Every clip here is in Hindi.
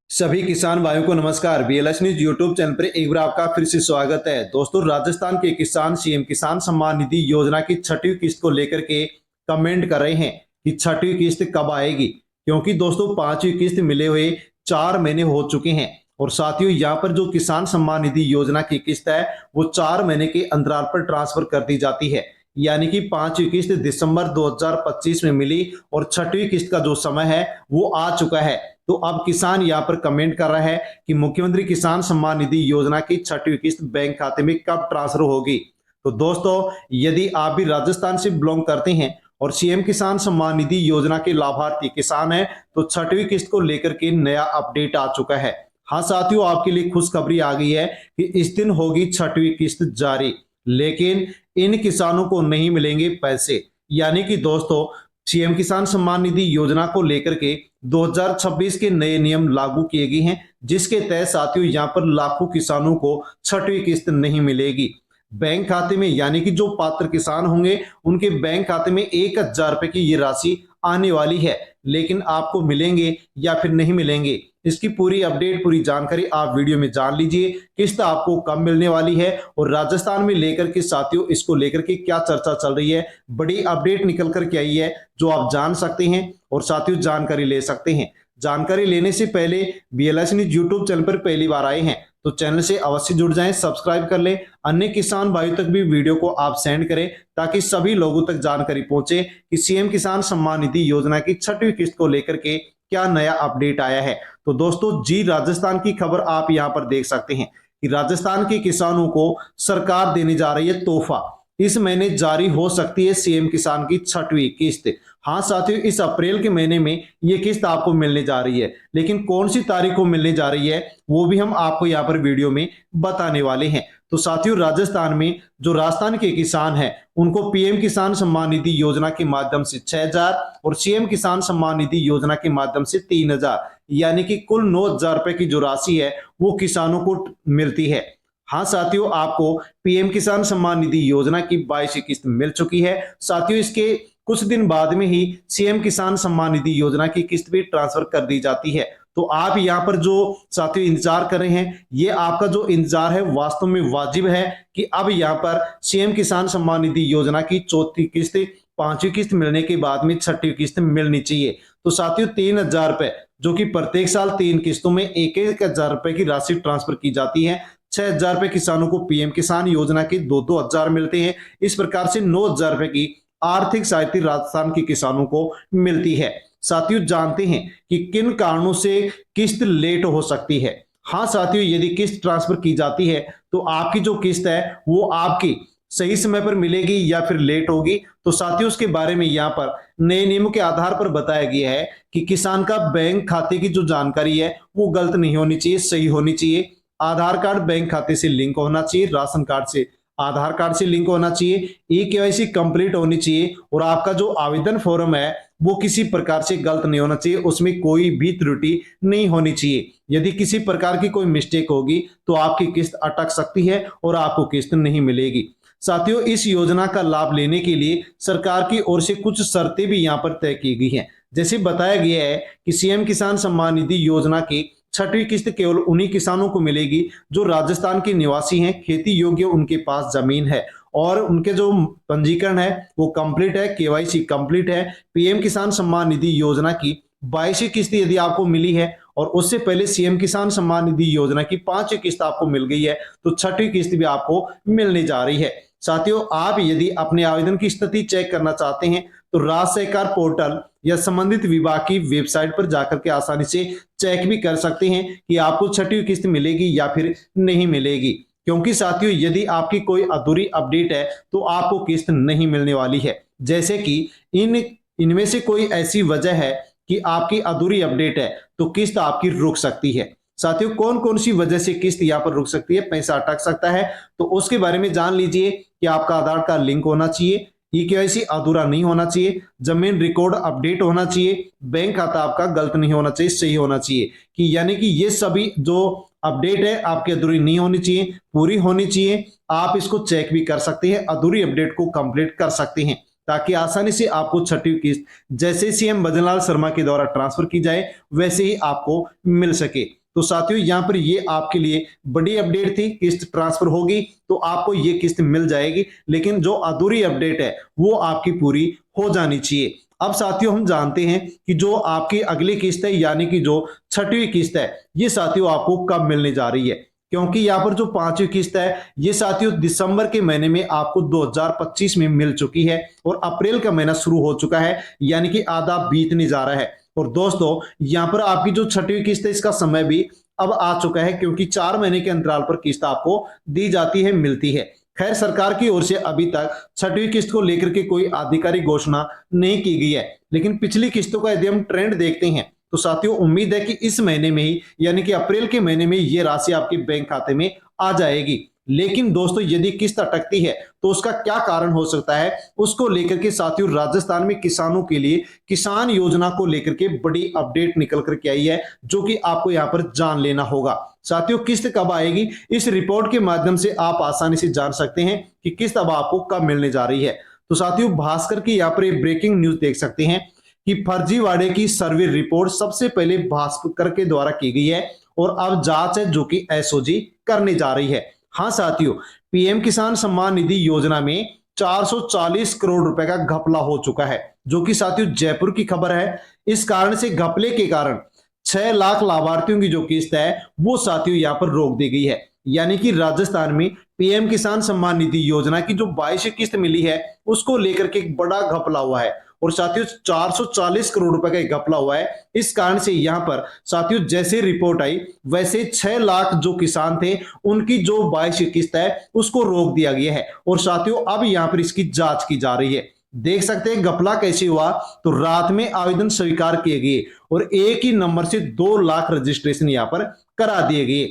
सभी किसान भाइयों को नमस्कार। बीएलएस न्यूज यूट्यूब चैनल पर एक बार आपका फिर से स्वागत है। दोस्तों, राजस्थान के किसान सीएम किसान सम्मान निधि योजना की छठी किस्त को लेकर के कमेंट कर रहे हैं कि छठी किस्त कब आएगी, क्योंकि दोस्तों पांचवी किस्त मिले हुए 4 महीने हो चुके हैं। और साथियों, यहाँ पर जो किसान सम्मान निधि योजना की किस्त है वो 4 महीने के अंतराल पर ट्रांसफर कर दी जाती है। यानी कि पांचवी किस्त दिसंबर 2025 में मिली और छठवीं किस्त का जो समय है वो आ चुका है। तो अब किसान यहाँ पर कमेंट कर रहा है कि मुख्यमंत्री किसान सम्मान निधि योजना की छठवीं किस्त बैंक खाते में कब ट्रांसफर होगी। तो दोस्तों, यदि आप भी राजस्थान से बिलोंग करते हैं और सीएम किसान सम्मान निधि योजना के लाभार्थी किसान हैं, तो छठवीं किस्त को लेकर के नया अपडेट आ चुका है। हाँ साथियों, आपके लिए खुशखबरी आ गई है कि इस दिन होगी छठवीं किस्त जारी, लेकिन इन किसानों को नहीं मिलेंगे पैसे। यानी कि दोस्तों, सीएम किसान सम्मान निधि योजना को लेकर के 2026 के नए नियम लागू किए गए हैं, जिसके तहत साथियों यहाँ पर लाखों किसानों को छठवीं किस्त नहीं मिलेगी बैंक खाते में। यानी कि जो पात्र किसान होंगे उनके बैंक खाते में 1,000 रुपए की ये राशि आने वाली है, लेकिन आपको मिलेंगे या फिर नहीं मिलेंगे, इसकी पूरी अपडेट पूरी जानकारी आप वीडियो में जान लीजिए। किस्त आपको कब मिलने वाली है और राजस्थान में लेकर के साथियों इसको लेकर के क्या चर्चा चल रही है, बड़ी अपडेट निकल कर के आई है जो आप जान सकते हैं और साथियों जानकारी ले सकते हैं। जानकारी लेने से पहले बीएलएस न्यूज यूट्यूब चैनल पर पहली बार आए हैं तो चैनल से अवश्य जुड़ जाएं, सब्सक्राइब कर लें। अन्य किसान भाइयों तक भी वीडियो को आप सेंड करें ताकि सभी लोगों तक जानकारी पहुंचे कि सीएम किसान सम्मान निधि योजना की छठवीं किस्त को लेकर के क्या नया अपडेट आया है। तो दोस्तों जी, राजस्थान की खबर आप यहां पर देख सकते हैं कि राजस्थान के किसानों को सरकार देने जा रही है तोहफा। इस महीने जारी हो सकती है सीएम किसान की छठवीं किस्त। हाँ साथियों, इस अप्रैल के महीने में ये किस्त आपको मिलने जा रही है, लेकिन कौन सी तारीख को मिलने जा रही है वो भी हम आपको यहाँ पर वीडियो में बताने वाले हैं। तो साथियों, राजस्थान में जो राजस्थान के किसान हैं उनको पीएम किसान सम्मान निधि योजना के माध्यम से 6,000 और सीएम किसान सम्मान निधि योजना के माध्यम से 3,000, यानी कि कुल 9,000 रुपए की जो राशि है वो किसानों को मिलती है। हाँ साथियों, आपको पीएम किसान सम्मान निधि योजना की 22वीं किस्त मिल चुकी है। साथियों, इसके कुछ दिन बाद में ही सीएम किसान सम्मान निधि योजना की किस्त भी ट्रांसफर कर दी जाती है। तो आप यहाँ पर जो साथियों इंतजार कर रहे हैं, ये आपका जो इंतजार है वास्तव में वाजिब है कि अब यहाँ पर सीएम किसान सम्मान निधि योजना की चौथी किस्त, पांचवी किस्त मिलने के बाद में छठी किस्त मिलनी चाहिए। तो साथियों 3,000 रुपए, जो कि प्रत्येक साल 3 किस्तों में 1,000 रुपए की राशि ट्रांसफर की जाती है। 6,000 रुपए किसानों को पीएम किसान योजना के 2-2 हजार मिलते हैं। इस प्रकार से 9,000 रुपए की आर्थिक सहायता राजस्थान के किसानों को मिलती है। साथियों, जानते हैं कि किन कारणों से किस्त लेट हो सकती है। हाँ साथियों, यदि किस्त ट्रांसफर की जाती है तो आपकी जो किस्त है वो आपकी सही समय पर मिलेगी या फिर लेट होगी। तो साथियों, उसके बारे में यहाँ पर नए नियमों के आधार पर बताया गया है कि किसान का बैंक खाते की जो जानकारी है वो गलत नहीं होनी चाहिए, सही होनी चाहिए। आधार कार्ड बैंक खाते से लिंक होना चाहिए, राशन कार्ड से आधार कार्ड से लिंक होना चाहिए, ई-केवाईसी कंप्लीट होनी चाहिए और आपका जो आवेदन फॉर्म है वो किसी प्रकार से गलत नहीं होना चाहिए, उसमें कोई भी त्रुटि नहीं होनी चाहिए। यदि किसी प्रकार की कोई मिस्टेक होगी तो आपकी किस्त अटक सकती है और आपको किस्त नहीं मिलेगी। साथियों, इस योजना का लाभ लेने के लिए सरकार की ओर से कुछ शर्तें भी यहाँ पर तय की गई हैं। जैसे बताया गया है कि सीएम किसान सम्मान निधि योजना की छठी किस्त केवल उन्हीं किसानों को मिलेगी जो राजस्थान के निवासी हैं, खेती योग्य उनके पास जमीन है और उनके जो पंजीकरण है वो कंप्लीट है, केवाईसी कंप्लीट है। पीएम किसान सम्मान निधि योजना की 22वीं किस्त यदि आपको मिली है और उससे पहले सीएम किसान सम्मान निधि योजना की 5वीं किस्त आपको मिल गई है, तो छठी किस्त भी आपको मिलने जा रही है। साथियों, आप यदि अपने आवेदन की स्थिति चेक करना चाहते हैं तो राज्य सरकार पोर्टल या संबंधित विभाग की वेबसाइट पर जाकर के आसानी से चेक भी कर सकते हैं कि आपको छठी किस्त मिलेगी या फिर नहीं मिलेगी। क्योंकि साथियों, यदि आपकी कोई अधूरी अपडेट है तो आपको किस्त नहीं मिलने वाली है। जैसे कि इनमें से कोई ऐसी वजह है कि आपकी अधूरी अपडेट है तो किस्त आपकी रुक सकती है। साथियों, कौन कौन सी वजह से किस्त यहाँ पर रुक सकती है, पैसा अटक सकता है, तो उसके बारे में जान लीजिए कि आपका आधार कार्ड लिंक होना चाहिए, ई-केवाईसी अधूरा नहीं होना चाहिए, जमीन रिकॉर्ड अपडेट होना चाहिए, बैंक खाता आपका गलत नहीं होना चाहिए, सही होना चाहिए। कि यानी कि ये सभी जो अपडेट है आपकी अधूरी नहीं होनी चाहिए, पूरी होनी चाहिए। आप इसको चेक भी कर सकते हैं, अधूरी अपडेट को कंप्लीट कर सकते हैं ताकि आसानी से आपको छठी किस्त जैसे सीएम भजनलाल शर्मा के द्वारा ट्रांसफर की जाए वैसे ही आपको मिल सके। तो साथियों यहाँ पर ये आपके लिए बड़ी अपडेट थी, किस्त ट्रांसफर होगी तो आपको ये किस्त मिल जाएगी, लेकिन जो अधूरी अपडेट है वो आपकी पूरी हो जानी चाहिए। अब साथियों हम जानते हैं कि जो आपकी अगली किस्त है यानी कि जो छठवीं किस्त है ये साथियों आपको कब मिलने जा रही है, क्योंकि यहाँ पर जो पांचवी किस्त है ये साथियों दिसंबर के महीने में आपको 2025 में मिल चुकी है और अप्रैल का महीना शुरू हो चुका है, यानी कि आधा बीतने जा रहा है। और दोस्तों यहाँ पर आपकी जो छठवीं किस्त है इसका समय भी अब आ चुका है, क्योंकि 4 महीने के अंतराल पर किस्त आपको दी जाती है, मिलती है। खैर सरकार की ओर से अभी तक छठवीं किस्त को लेकर के कोई आधिकारिक घोषणा नहीं की गई है, लेकिन पिछली किस्तों का यदि हम ट्रेंड देखते हैं तो साथियों उम्मीद है कि इस महीने में ही यानी कि अप्रैल के महीने में ये राशि आपके बैंक खाते में आ जाएगी। लेकिन दोस्तों यदि किस्त अटकती है तो उसका क्या कारण हो सकता है, उसको लेकर के साथियों राजस्थान में किसानों के लिए किसान योजना को लेकर के बड़ी अपडेट निकल करके आई है, जो कि आपको यहाँ पर जान लेना होगा। साथियों किस्त कब आएगी इस रिपोर्ट के माध्यम से आप आसानी से जान सकते हैं कि किस्त अब आपको कब मिलने जा रही है। तो साथियों भास्कर की यहाँ पर एक ब्रेकिंग न्यूज देख सकते हैं कि फर्जीवाड़े की सर्वे रिपोर्ट सबसे पहले भास्कर के द्वारा की गई है और अब जांच है जो कि एसओजी करने जा रही है। हाँ साथियों पीएम किसान सम्मान निधि योजना में 440 करोड़ रुपए का घपला हो चुका है, जो कि साथियों जयपुर की खबर है। इस कारण से घपले के कारण 6 लाख लाभार्थियों की जो किस्त है वो साथियों यहाँ पर रोक दी गई है, यानी कि राजस्थान में पीएम किसान सम्मान निधि योजना की जो 22 किस्त मिली है उसको लेकर के एक बड़ा घपला हुआ है और साथियों 440 करोड़ रुपए का घपला हुआ है। इस कारण से यहां पर साथियों जैसे रिपोर्ट आई वैसे 6 लाख जो किसान थे उनकी जो 22 किस्त है उसको रोक दिया गया है और साथियों अब यहां पर इसकी जांच की जा रही है। देख सकते हैं घपला कैसे हुआ, तो रात में आवेदन स्वीकार किए गए और एक ही नंबर से 2 लाख रजिस्ट्रेशन यहां पर करा दिए गए।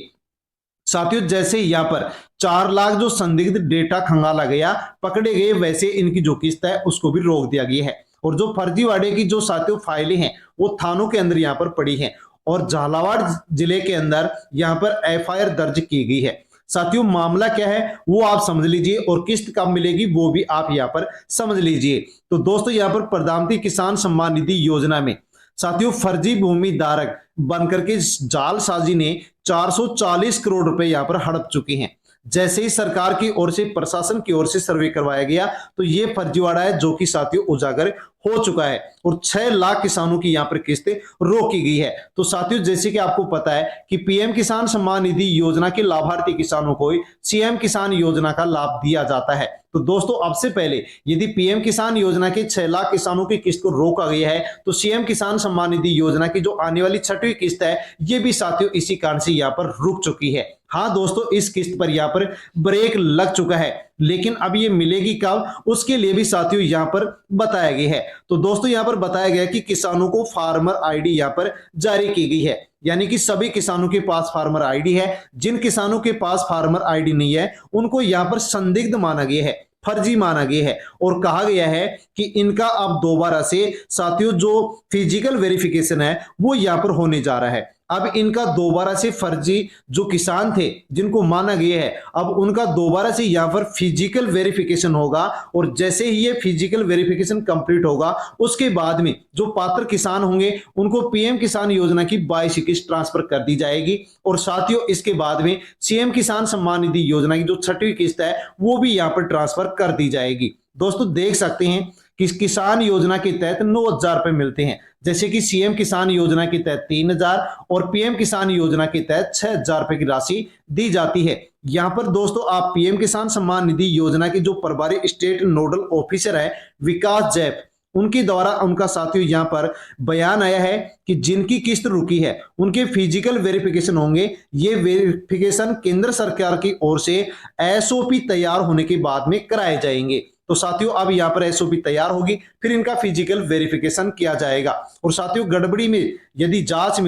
साथियों जैसे यहाँ पर 4 लाख जो संदिग्ध डेटा खंगाला गया पकड़े गए, वैसे इनकी जो किस्त है उसको भी रोक दिया गया है और जो फर्जीवाड़े की जो साथियों फाइलें हैं वो थानों के अंदर यहाँ पर पड़ी हैं और झालावाड़ जिले के अंदर यहाँ पर एफआईआर दर्ज की गई है। साथियों मामला क्या है वो आप समझ लीजिए और किस्त कब मिलेगी वो भी आप यहाँ पर समझ लीजिए। तो दोस्तों यहाँ पर प्रधानमंत्री किसान सम्मान निधि योजना में साथियों फर्जी भूमि धारक बनकर के जालसाजी ने 440 करोड़ रुपए यहां पर हड़प चुके हैं। जैसे ही सरकार की ओर से प्रशासन की ओर से सर्वे करवाया गया तो ये फर्जीवाड़ा है जो कि साथियों उजागर हो चुका है और 6 लाख किसानों की यहां पर किस्त रोकी गई है। तो साथियों जैसे कि आपको पता है कि पीएम किसान सम्मान निधि योजना के लाभार्थी किसानों को सीएम किसान योजना का लाभ दिया जाता है। तो दोस्तों अब से पहले यदि पीएम किसान योजना के 6 लाख किसानों की किस्त को रोका गया है तो सीएम किसान सम्मान निधि योजना की जो आने वाली छठवीं किस्त है ये भी साथियों इसी कारण से यहाँ पर रुक चुकी है। हाँ दोस्तों इस किस्त पर यहाँ पर ब्रेक लग चुका है, लेकिन अब ये मिलेगी कब उसके लिए भी साथियों यहाँ पर बताया गया है। तो दोस्तों यहाँ पर बताया गया कि किसानों को फार्मर आईडी यहाँ पर जारी की गई है, यानी कि सभी किसानों के पास फार्मर आईडी है। जिन किसानों के पास फार्मर आईडी नहीं है उनको यहाँ पर संदिग्ध माना गया है, फर्जी माना गया है और कहा गया है कि इनका अब दोबारा से साथियों जो फिजिकल वेरिफिकेशन है वो यहाँ पर होने जा रहा है। अब इनका दोबारा से फर्जी जो किसान थे जिनको माना गया है अब उनका दोबारा से यहाँ पर फिजिकल वेरिफिकेशन होगा और जैसे ही ये फिजिकल वेरिफिकेशन कंप्लीट होगा उसके बाद में जो पात्र किसान होंगे उनको पीएम किसान योजना की 22 किस्त ट्रांसफर कर दी जाएगी और साथियों इसके बाद में सीएम किसान सम्मान निधि योजना की जो छठवीं किस्त है वो भी यहाँ पर ट्रांसफर कर दी जाएगी। दोस्तों देख सकते हैं कि किसान योजना के तहत 9,000 रुपए मिलते हैं, जैसे कि सीएम किसान योजना के तहत 3,000 और पीएम किसान योजना के तहत 6,000 रुपए की राशि दी जाती है। यहाँ पर दोस्तों आप पीएम किसान सम्मान निधि योजना की जो प्रभारी स्टेट नोडल ऑफिसर है विकास जैप उनके द्वारा उनका साथियों यहाँ पर बयान आया है कि जिनकी किस्त रुकी है उनके फिजिकल वेरिफिकेशन होंगे। ये वेरिफिकेशन केंद्र सरकार की ओर से एसओपी तैयार होने के बाद में कराए जाएंगे। तो साथियों अब यहाँ पर एसओपी तैयार होगी फिर इनका फिजिकल वेरिफिकेशन किया जाएगा और साथियों गड़बड़ी में यदि जांच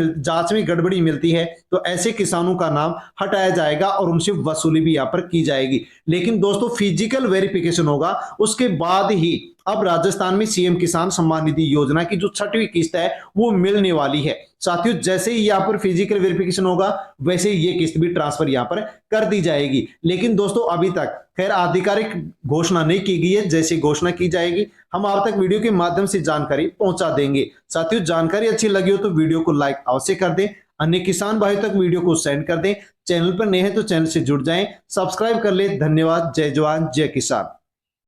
में गड़बड़ी मिलती है तो ऐसे किसानों का नाम हटाया जाएगा और उनसे वसूली भी यहाँ पर की जाएगी। लेकिन दोस्तों फिजिकल वेरिफिकेशन होगा उसके बाद ही अब राजस्थान में सीएम किसान सम्मान निधि योजना की जो छठवीं किस्त है वो मिलने वाली है। साथियों जैसे ही यहाँ पर फिजिकल वेरिफिकेशन होगा वैसे ही ये किस्त भी ट्रांसफर यहाँ पर कर दी जाएगी। लेकिन दोस्तों अभी तक खैर आधिकारिक घोषणा नहीं की गई है, जैसे घोषणा की जाएगी हम आप तक वीडियो के माध्यम से जानकारी पहुंचा देंगे। साथियों जानकारी अच्छी लगी हो तो वीडियो को लाइक अवश्य कर दें। अन्य किसान भाइयों तक वीडियो को सेंड कर दें। चैनल पर नए हैं तो चैनल से जुड़ जाएं, सब्सक्राइब कर ले। धन्यवाद। जय जवान जय किसान।